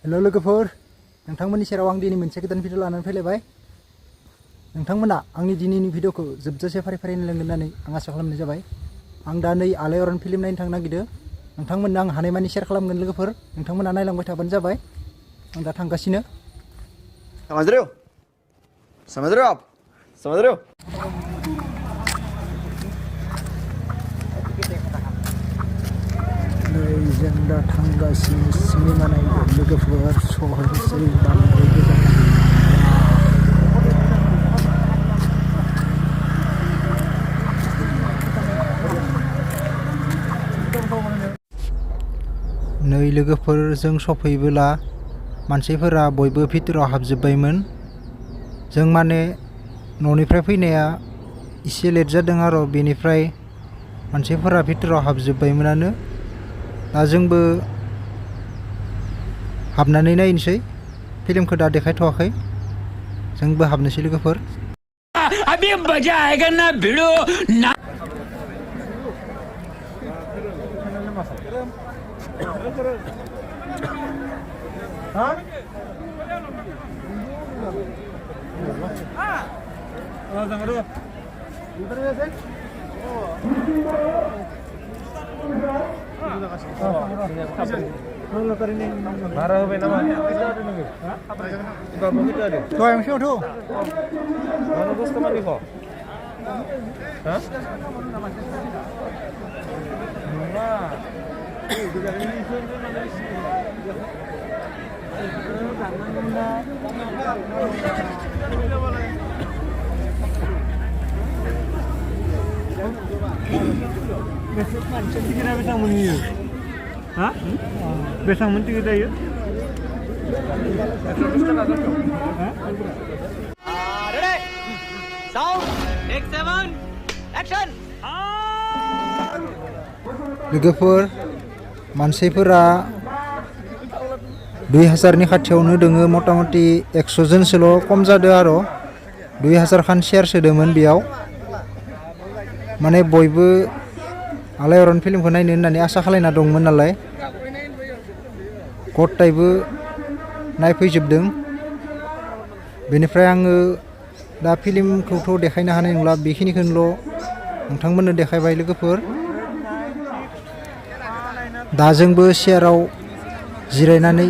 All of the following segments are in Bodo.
हेलो लोगोफोर नोंथांमोननि सेराव आं दिनै मोनसे गोदान भिडिअ लानानै फैलायबाय नोंथांमोना आंनि दिनैनि भिडिअखौ जोबजासे फारि फारि नायलांगोन होननानै आं आसा खालामनाय जाबाय आं दा नै आलायारन फिल्म नायनो थांनो नागिरदों नोंथांमोननो आं हानायमानि शेयार खालामगोन लोगोफोर नोंथांमोना नायलांबाय थाबानो जाबाय आं दा थांगासिनो समझ रहे हो आप समझ रहे हो जों दा थांगासिनो सिनेमा नायनो लोगोफोर सहैनोसै बांद्राय गोजान नै लोगोफोर जों सफैबोला मानसिफोरा बयबो भितराव हाबजोब्बायमोन जों माने न'निफ्राय फैनाया एसे लेट जादों आरो बेनिफ्राय मानसिफोरा भितराव हाबजोब्बायमोनानो दा जोंबो हाबनानै नायनोसै फिल्मखौ दा देखायथ'वाखै जोंबो हाबनोसै लोगोफोर अभी मजा आएगा ना भिड़ो ना Marah apa nama? Kita ada nunggu. Bapak kita ada. Kau yang siapa tu? Mana bos kemana kau? Hah? Nah. Juga ini sudah mana isi? Besok macam kira besok meniup. Hah? Besok menteri kita ya? ready sound take 7 action लोगोफोर मानसिफोरा 2000 खाथियावनो दोङो मथा मथि 100 जनसोल' खम जादों आरो 2000 खान शेयार सोदोंमोन बेयाव माने बयबो आलायारन फिल्मखौ नायनो होननानै आसा खालायना दंमोन नालाय गथायबो नायफैजोबदों बेनिफ्राय आङो दा फिल्मखौथ' देखायनो हानाय नंला बेखिनिखौल' नोंथांमोननो देखायबाय लोगोफोर दा जोंबो शेयाराव जिरायनानै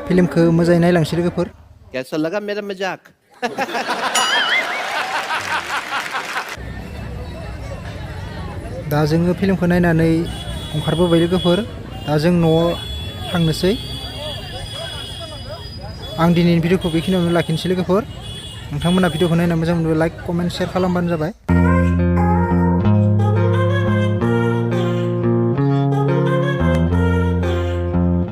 फिल्मखौ मोजाङै नायलांसै लोगोफोर कैसा लगा मेरा मजाक दा जोङो फिल्मखौ नायनानै ओंखारबोबाय लोगोफोर दा जों न'आव थांनोसै आं दिनैनि भिडिअखौ बेखिनियावनो लाखिनोसै लोगोफोर नोंथांमोना भिडिअखौ नायना मोजां मोनोब्ला लाइक कमेन्ट शेयार खालामबानो जाबाय